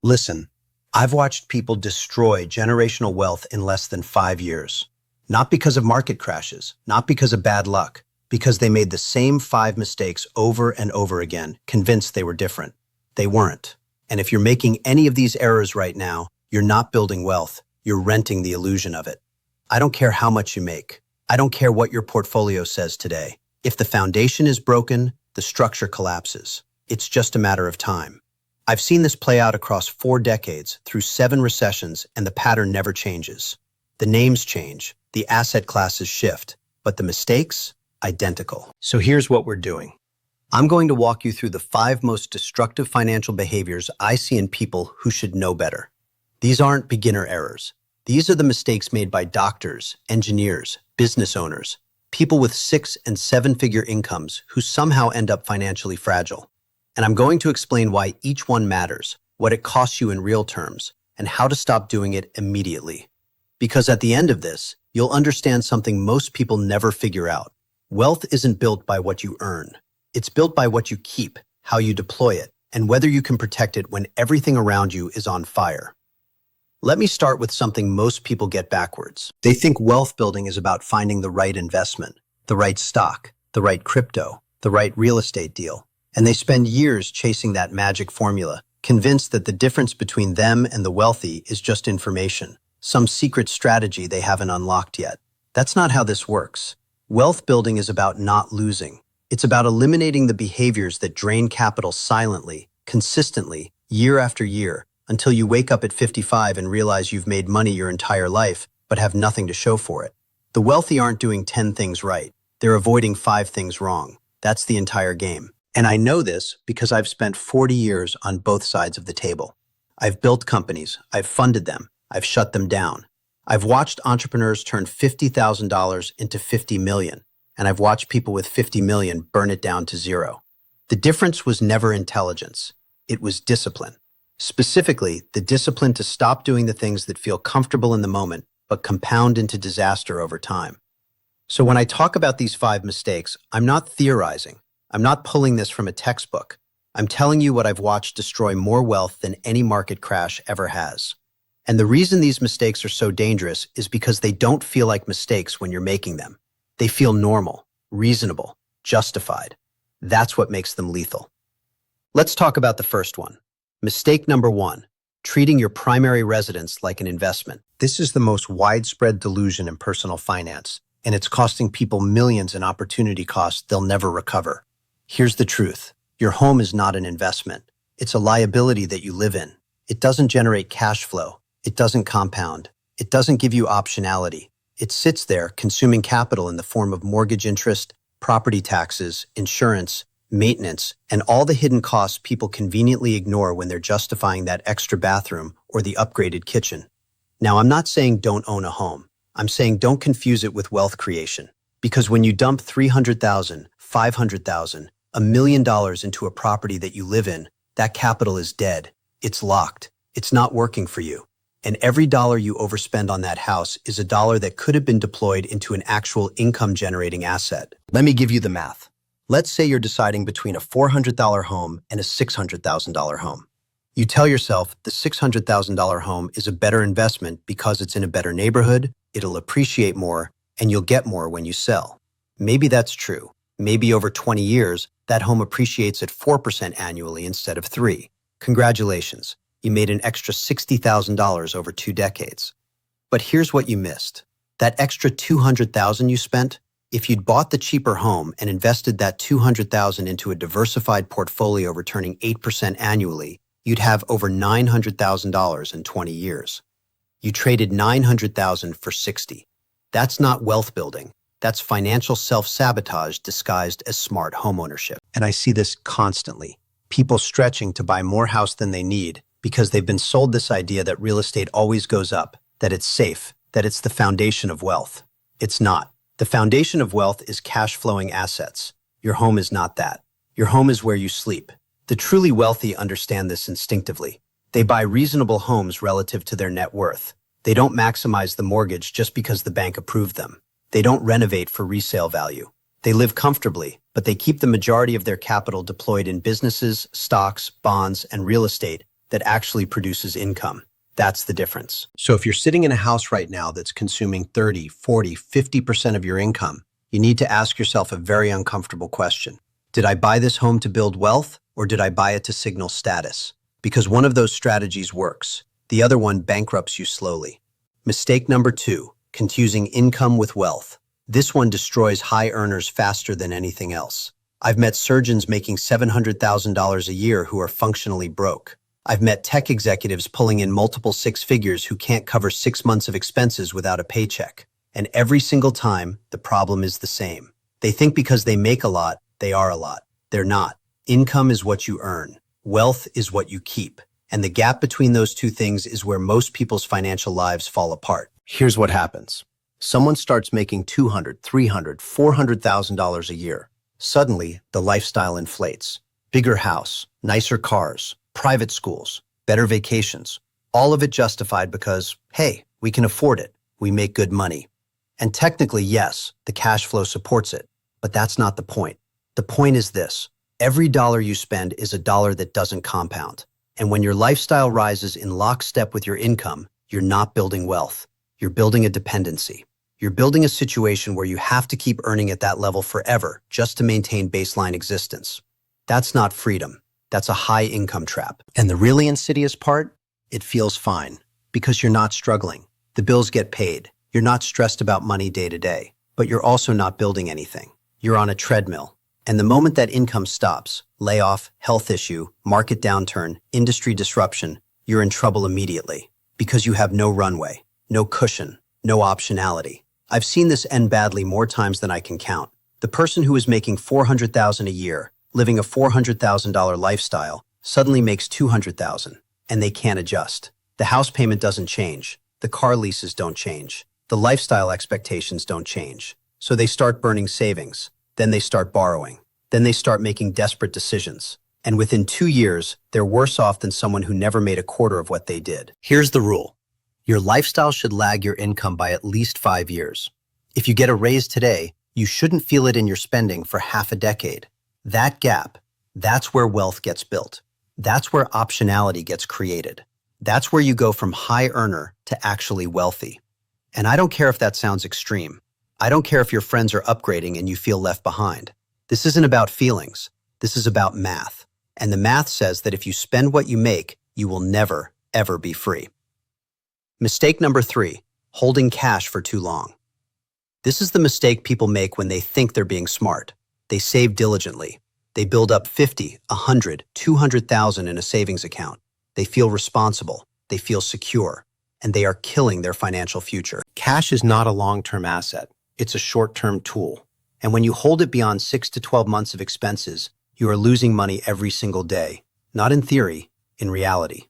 Listen, I've watched people destroy generational wealth in less than 5 years. Not because of market crashes, not because of bad luck, because they made the same 5 mistakes over and over again, convinced they were different. They weren't. And if you're making any of these errors right now, you're not building wealth, you're renting the illusion of it. I don't care how much you make. I don't care what your portfolio says today. If the foundation is broken, the structure collapses. It's just a matter of time. I've seen this play out across 4 decades, through 7 recessions, and the pattern never changes. The names change, the asset classes shift, but the mistakes, identical. So here's what we're doing. I'm going to walk you through the 5 most destructive financial behaviors I see in people who should know better. These aren't beginner errors. These are the mistakes made by doctors, engineers, business owners, people with 6- and 7-figure incomes who somehow end up financially fragile. And I'm going to explain why each one matters, what it costs you in real terms, and how to stop doing it immediately. Because at the end of this, you'll understand something most people never figure out. Wealth isn't built by what you earn. It's built by what you keep, how you deploy it, and whether you can protect it when everything around you is on fire. Let me start with something most people get backwards. They think wealth building is about finding the right investment, the right stock, the right crypto, the right real estate deal. And they spend years chasing that magic formula, convinced that the difference between them and the wealthy is just information, some secret strategy they haven't unlocked yet. That's not how this works. Wealth building is about not losing. It's about eliminating the behaviors that drain capital silently, consistently, year after year, until you wake up at 55 and realize you've made money your entire life, but have nothing to show for it. The wealthy aren't doing 10 things right. They're avoiding 5 things wrong. That's the entire game. And I know this because I've spent 40 years on both sides of the table. I've built companies, I've funded them, I've shut them down. I've watched entrepreneurs turn $50,000 into 50 million, and I've watched people with 50 million burn it down to 0. The difference was never intelligence. It was discipline. Specifically, the discipline to stop doing the things that feel comfortable in the moment, but compound into disaster over time. So when I talk about these 5 mistakes, I'm not theorizing. I'm not pulling this from a textbook. I'm telling you what I've watched destroy more wealth than any market crash ever has. And the reason these mistakes are so dangerous is because they don't feel like mistakes when you're making them. They feel normal, reasonable, justified. That's what makes them lethal. Let's talk about the first one. Mistake number 1, treating your primary residence like an investment. This is the most widespread delusion in personal finance, and it's costing people millions in opportunity costs they'll never recover. Here's the truth. Your home is not an investment. It's a liability that you live in. It doesn't generate cash flow. It doesn't compound. It doesn't give you optionality. It sits there consuming capital in the form of mortgage interest, property taxes, insurance, maintenance, and all the hidden costs people conveniently ignore when they're justifying that extra bathroom or the upgraded kitchen. Now, I'm not saying don't own a home. I'm saying don't confuse it with wealth creation. Because when you dump $300,000, $500,000, $1 million into a property that you live in, that capital is dead. It's locked. It's not working for you. And every dollar you overspend on that house is a dollar that could have been deployed into an actual income-generating asset. Let me give you the math. Let's say you're deciding between a $400 home and a $600,000 home. You tell yourself the $600,000 home is a better investment because it's in a better neighborhood, it'll appreciate more, and you'll get more when you sell. Maybe that's true. Maybe over 20 years, that home appreciates at 4% annually instead of 3%. Congratulations. You made an extra $60,000 over 2 decades. But here's what you missed. That extra $200,000 you spent, if you'd bought the cheaper home and invested that $200,000 into a diversified portfolio returning 8% annually, you'd have over $900,000 in 20 years. You traded $900,000 for $60,000. That's not wealth building. That's financial self-sabotage disguised as smart homeownership. And I see this constantly. People stretching to buy more house than they need because they've been sold this idea that real estate always goes up, that it's safe, that it's the foundation of wealth. It's not. The foundation of wealth is cash flowing assets. Your home is not that. Your home is where you sleep. The truly wealthy understand this instinctively. They buy reasonable homes relative to their net worth. They don't maximize the mortgage just because the bank approved them. They don't renovate for resale value. They live comfortably, but they keep the majority of their capital deployed in businesses, stocks, bonds, and real estate that actually produces income. That's the difference. So if you're sitting in a house right now that's consuming 30, 40, 50% of your income, you need to ask yourself a very uncomfortable question. Did I buy this home to build wealth, or did I buy it to signal status? Because one of those strategies works. The other one bankrupts you slowly. Mistake number 2, confusing income with wealth. This one destroys high earners faster than anything else. I've met surgeons making $700,000 a year who are functionally broke. I've met tech executives pulling in multiple 6 figures who can't cover 6 months of expenses without a paycheck. And every single time, the problem is the same. They think because they make a lot, they are a lot. They're not. Income is what you earn. Wealth is what you keep. And the gap between those two things is where most people's financial lives fall apart. Here's what happens. Someone starts making $200,000, $300,000, $400,000 a year. Suddenly, the lifestyle inflates. Bigger house, nicer cars, private schools, better vacations. All of it justified because, hey, we can afford it. We make good money. And technically, yes, the cash flow supports it. But that's not the point. The point is this. Every dollar you spend is a dollar that doesn't compound. And when your lifestyle rises in lockstep with your income, you're not building wealth. You're building a dependency. You're building a situation where you have to keep earning at that level forever just to maintain baseline existence. That's not freedom. That's a high income trap. And the really insidious part? It feels fine because you're not struggling. The bills get paid. You're not stressed about money day to day, but you're also not building anything. You're on a treadmill. And the moment that income stops, layoff, health issue, market downturn, industry disruption, you're in trouble immediately because you have no runway, no cushion, no optionality. I've seen this end badly more times than I can count. The person who is making $400,000 a year, living a $400,000 lifestyle, suddenly makes $200,000, and they can't adjust. The house payment doesn't change. The car leases don't change. The lifestyle expectations don't change. So they start burning savings. Then they start borrowing. Then they start making desperate decisions. And within 2 years, they're worse off than someone who never made a quarter of what they did. Here's the rule. Your lifestyle should lag your income by at least 5 years. If you get a raise today, you shouldn't feel it in your spending for half a decade. That gap, that's where wealth gets built. That's where optionality gets created. That's where you go from high earner to actually wealthy. And I don't care if that sounds extreme. I don't care if your friends are upgrading and you feel left behind. This isn't about feelings. This is about math. And the math says that if you spend what you make, you will never, ever be free. Mistake number 3, holding cash for too long. This is the mistake people make when they think they're being smart. They save diligently. They build up 50, 100, 200,000 in a savings account. They feel responsible. They feel secure. And they are killing their financial future. Cash is not a long-term asset. It's a short-term tool. And when you hold it beyond 6 to 12 months of expenses, you are losing money every single day. Not in theory, in reality.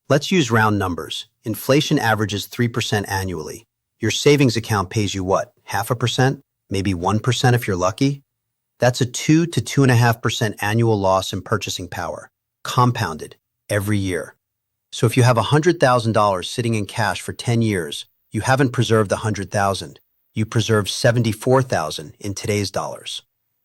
Let's use round numbers. Inflation averages 3% annually. Your savings account pays you what? 0.5%? Maybe 1% if you're lucky? That's a 2 to 2.5% annual loss in purchasing power, compounded every year. So if you have $100,000 sitting in cash for 10 years, you haven't preserved the $100,000. You preserved $74,000 in today's dollars.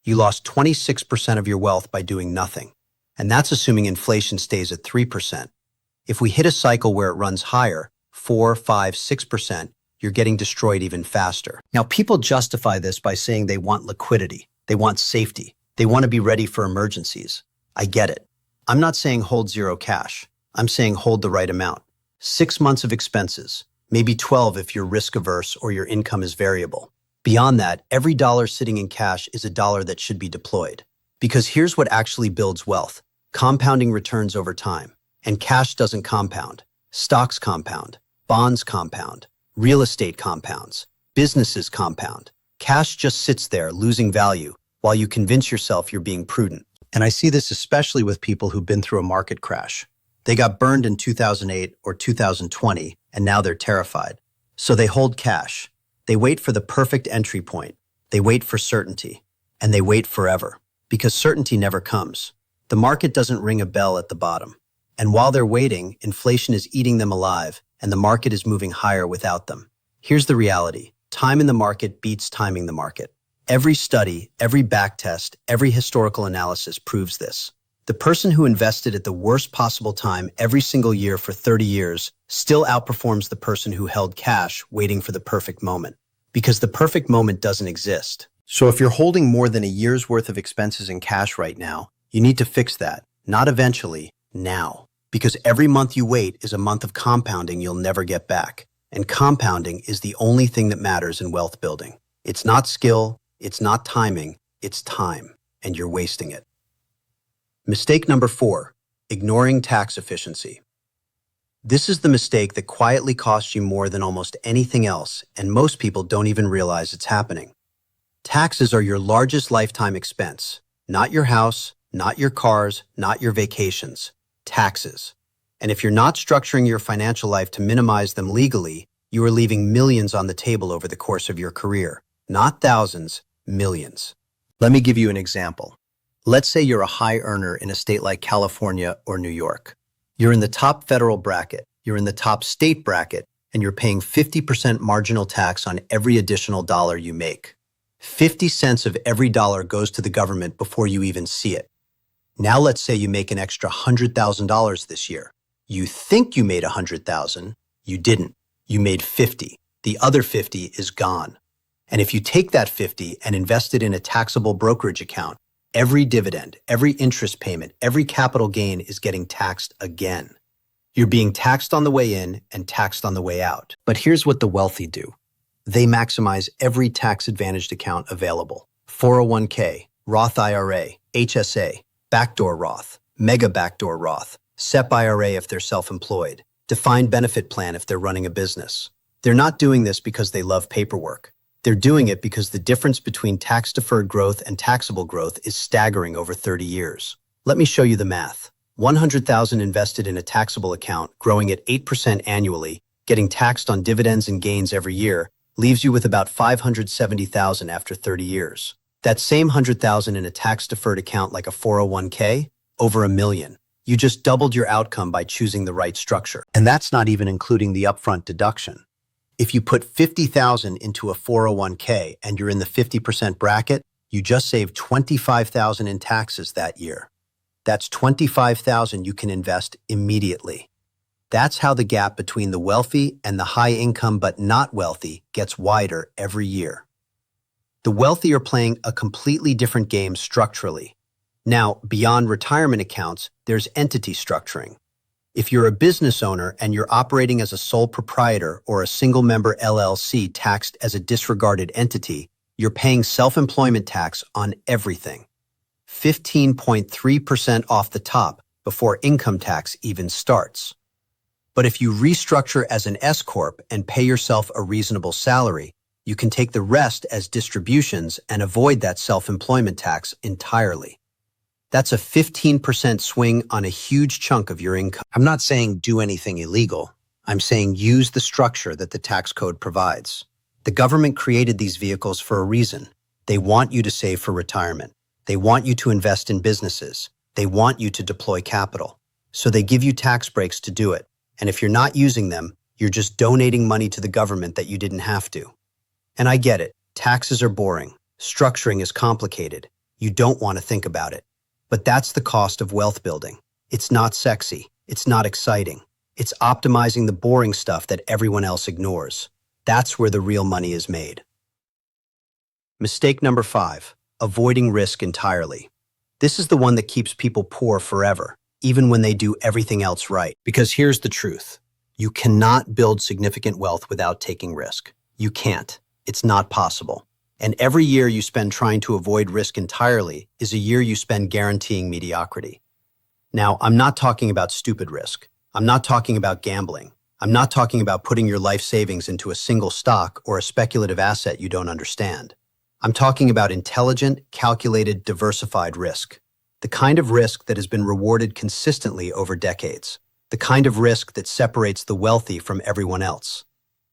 You lost 26% of your wealth by doing nothing. And that's assuming inflation stays at 3%. If we hit a cycle where it runs higher, 4, 5, 6%, you're getting destroyed even faster. Now, people justify this by saying they want liquidity. They want safety. They want to be ready for emergencies. I get it. I'm not saying hold zero cash. I'm saying hold the right amount. 6 months of expenses, maybe 12 if you're risk averse or your income is variable. Beyond that, every dollar sitting in cash is a dollar that should be deployed. Because here's what actually builds wealth: compounding returns over time. And cash doesn't compound. Stocks compound. Bonds compound. Real estate compounds. Businesses compound. Cash just sits there losing value while you convince yourself you're being prudent. And I see this especially with people who've been through a market crash. They got burned in 2008 or 2020, and now they're terrified. So they hold cash. They wait for the perfect entry point. They wait for certainty. And they wait forever. Because certainty never comes. The market doesn't ring a bell at the bottom. And while they're waiting, inflation is eating them alive, and the market is moving higher without them. Here's the reality. Time in the market beats timing the market. Every study, every backtest, every historical analysis proves this. The person who invested at the worst possible time every single year for 30 years still outperforms the person who held cash waiting for the perfect moment. Because the perfect moment doesn't exist. So if you're holding more than a year's worth of expenses in cash right now, you need to fix that. Not eventually, now. Because every month you wait is a month of compounding you'll never get back. And compounding is the only thing that matters in wealth building. It's not skill, it's not timing, it's time. And you're wasting it. Mistake number 4, ignoring tax efficiency. This is the mistake that quietly costs you more than almost anything else, and most people don't even realize it's happening. Taxes are your largest lifetime expense. Not your house, not your cars, not your vacations. Taxes. And if you're not structuring your financial life to minimize them legally, you are leaving millions on the table over the course of your career. Not thousands, millions. Let me give you an example. Let's say you're a high earner in a state like California or New York. You're in the top federal bracket, you're in the top state bracket, and you're paying 50% marginal tax on every additional dollar you make. 50 cents of every dollar goes to the government before you even see it. Now let's say you make an extra $100,000 this year. You think you made $100,000, you didn't. You made 50. The other 50 is gone. And if you take that 50 and invest it in a taxable brokerage account, every dividend, every interest payment, every capital gain is getting taxed again. You're being taxed on the way in and taxed on the way out. But here's what the wealthy do. They maximize every tax-advantaged account available. 401k, Roth IRA, HSA, backdoor Roth, mega backdoor Roth, SEP IRA if they're self-employed, defined benefit plan if they're running a business. They're not doing this because they love paperwork. They're doing it because the difference between tax-deferred growth and taxable growth is staggering over 30 years. Let me show you the math. $100,000 invested in a taxable account, growing at 8% annually, getting taxed on dividends and gains every year, leaves you with about $570,000 after 30 years. That same $100,000 in a tax-deferred account like a 401k, over $1 million. You just doubled your outcome by choosing the right structure. And that's not even including the upfront deduction. If you put $50,000 into a 401k and you're in the 50% bracket, you just saved $25,000 in taxes that year. That's $25,000 you can invest immediately. That's how the gap between the wealthy and the high income but not wealthy gets wider every year. The wealthy are playing a completely different game structurally. Now, beyond retirement accounts, there's entity structuring. If you're a business owner and you're operating as a sole proprietor or a single-member LLC taxed as a disregarded entity, you're paying self-employment tax on everything. 15.3% off the top before income tax even starts. But if you restructure as an S-corp and pay yourself a reasonable salary, you can take the rest as distributions and avoid that self-employment tax entirely. That's a 15% swing on a huge chunk of your income. I'm not saying do anything illegal. I'm saying use the structure that the tax code provides. The government created these vehicles for a reason. They want you to save for retirement. They want you to invest in businesses. They want you to deploy capital. So they give you tax breaks to do it. And if you're not using them, you're just donating money to the government that you didn't have to. And I get it. Taxes are boring. Structuring is complicated. You don't want to think about it. But that's the cost of wealth building. It's not sexy. It's not exciting. It's optimizing the boring stuff that everyone else ignores. That's where the real money is made. Mistake number 5, avoiding risk entirely. This is the one that keeps people poor forever, even when they do everything else right. Because here's the truth. You cannot build significant wealth without taking risk. You can't. It's not possible. And every year you spend trying to avoid risk entirely is a year you spend guaranteeing mediocrity. Now, I'm not talking about stupid risk. I'm not talking about gambling. I'm not talking about putting your life savings into a single stock or a speculative asset you don't understand. I'm talking about intelligent, calculated, diversified risk. The kind of risk that has been rewarded consistently over decades. The kind of risk that separates the wealthy from everyone else.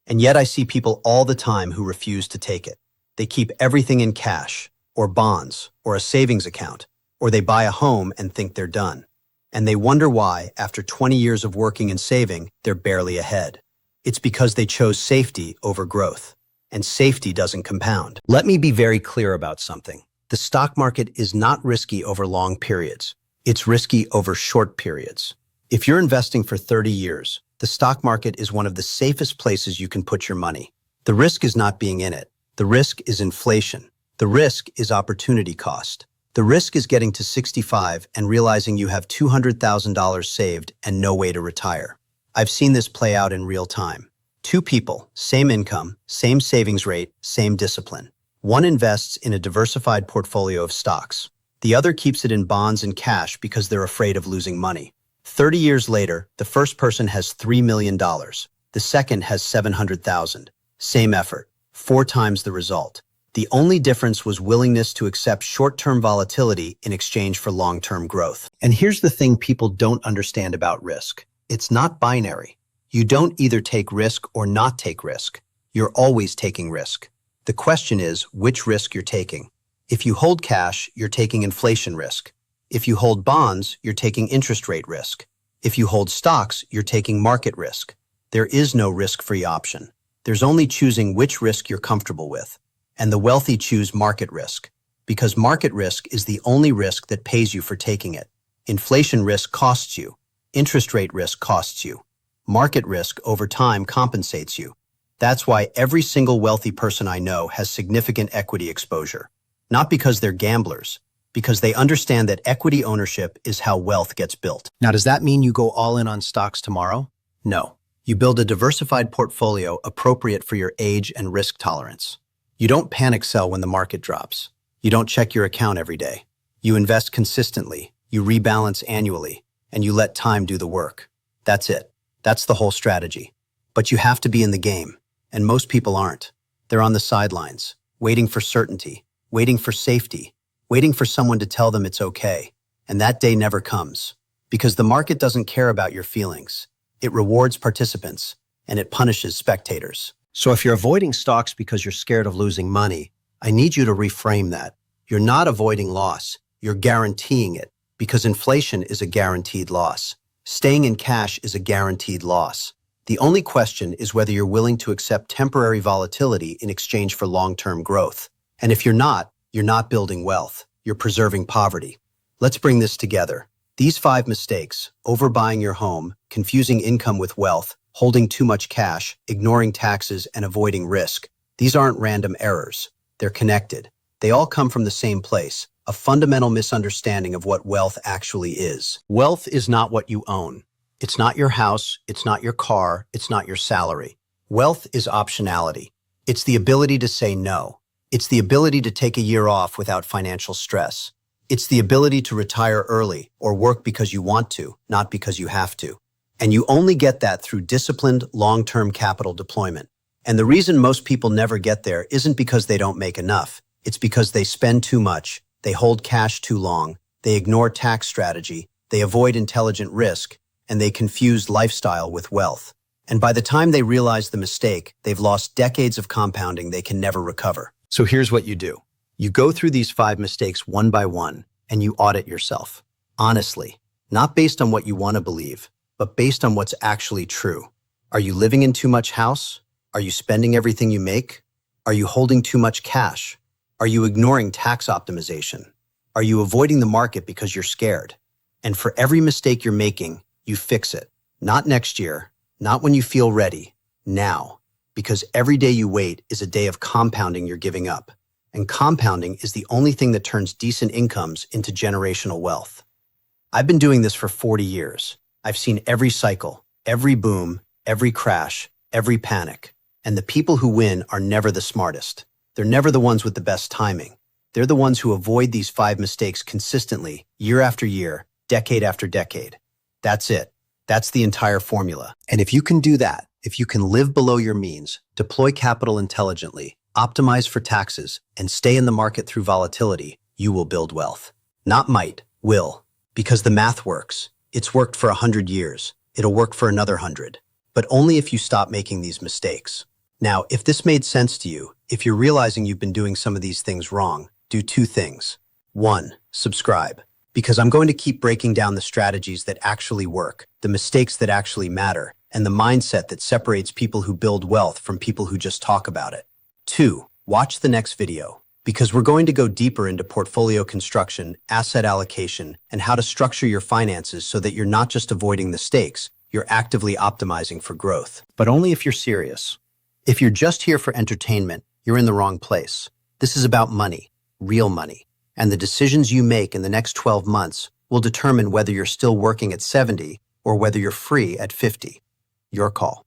And yet I see people all the time who refuse to take it. They keep everything in cash, or bonds, or a savings account, or they buy a home and think they're done. And they wonder why, after 20 years of working and saving, they're barely ahead. It's because they chose safety over growth. And safety doesn't compound. Let me be very clear about something. The stock market is not risky over long periods. It's risky over short periods. If you're investing for 30 years, the stock market is one of the safest places you can put your money. The risk is not being in it. The risk is inflation. The risk is opportunity cost. The risk is getting to 65 and realizing you have $200,000 saved and no way to retire. I've seen this play out in real time. Two people, same income, same savings rate, same discipline. One invests in a diversified portfolio of stocks. The other keeps it in bonds and cash because they're afraid of losing money. 30 years later, the first person has $3 million. The second has $700,000. Same effort, 4 times the result. The only difference was willingness to accept short-term volatility in exchange for long-term growth. And here's the thing people don't understand about risk. It's not binary. You don't either take risk or not take risk. You're always taking risk. The question is which risk you're taking. If you hold cash, you're taking inflation risk. If you hold bonds, you're taking interest rate risk. If you hold stocks, you're taking market risk. There is no risk-free option. There's only choosing which risk you're comfortable with. And the wealthy choose market risk, because market risk is the only risk that pays you for taking it. Inflation risk costs you. Interest rate risk costs you. Market risk over time compensates you. That's why every single wealthy person I know has significant equity exposure. Not because they're gamblers, because they understand that equity ownership is how wealth gets built. Now, does that mean you go all in on stocks tomorrow? No. You build a diversified portfolio appropriate for your age and risk tolerance. You don't panic sell when the market drops. You don't check your account every day. You invest consistently, you rebalance annually, and you let time do the work. That's it. That's the whole strategy. But you have to be in the game, and most people aren't. They're on the sidelines, waiting for certainty, waiting for safety, waiting for someone to tell them it's okay. And that day never comes, because the market doesn't care about your feelings. It rewards participants, and it punishes spectators. So if you're avoiding stocks because you're scared of losing money, I need you to reframe that. You're not avoiding loss, you're guaranteeing it, because inflation is a guaranteed loss. Staying in cash is a guaranteed loss. The only question is whether you're willing to accept temporary volatility in exchange for long-term growth. And if you're not building wealth, you're preserving poverty. Let's bring this together. These 5 mistakes, overbuying your home, confusing income with wealth, holding too much cash, ignoring taxes, and avoiding risk, these aren't random errors. They're connected. They all come from the same place, a fundamental misunderstanding of what wealth actually is. Wealth is not what you own. It's not your house, it's not your car, it's not your salary. Wealth is optionality. It's the ability to say no. It's the ability to take a year off without financial stress. It's the ability to retire early or work because you want to, not because you have to. And you only get that through disciplined, long-term capital deployment. And the reason most people never get there isn't because they don't make enough. It's because they spend too much, they hold cash too long, they ignore tax strategy, they avoid intelligent risk, and they confuse lifestyle with wealth. And by the time they realize the mistake, they've lost decades of compounding they can never recover. So here's what you do. You go through these 5 mistakes one by one, and you audit yourself. Honestly, not based on what you want to believe, but based on what's actually true. Are you living in too much house? Are you spending everything you make? Are you holding too much cash? Are you ignoring tax optimization? Are you avoiding the market because you're scared? And for every mistake you're making, you fix it. Not next year, not when you feel ready, now. Because every day you wait is a day of compounding you're giving up. And compounding is the only thing that turns decent incomes into generational wealth. I've been doing this for 40 years. I've seen every cycle, every boom, every crash, every panic. And the people who win are never the smartest. They're never the ones with the best timing. They're the ones who avoid these 5 mistakes consistently, year after year, decade after decade. That's it. That's the entire formula. And if you can do that, if you can live below your means, deploy capital intelligently, optimize for taxes, and stay in the market through volatility, you will build wealth. Not might, will. Because the math works. It's worked for 100 years. It'll work for another 100. But only if you stop making these mistakes. Now, if this made sense to you, if you're realizing you've been doing some of these things wrong, do 2 things. 1, subscribe. Because I'm going to keep breaking down the strategies that actually work, the mistakes that actually matter, and the mindset that separates people who build wealth from people who just talk about it. 2, watch the next video. Because we're going to go deeper into portfolio construction, asset allocation, and how to structure your finances so that you're not just avoiding the stakes, you're actively optimizing for growth. But only if you're serious. If you're just here for entertainment, you're in the wrong place. This is about money, real money. And the decisions you make in the next 12 months will determine whether you're still working at 70 or whether you're free at 50. Your call.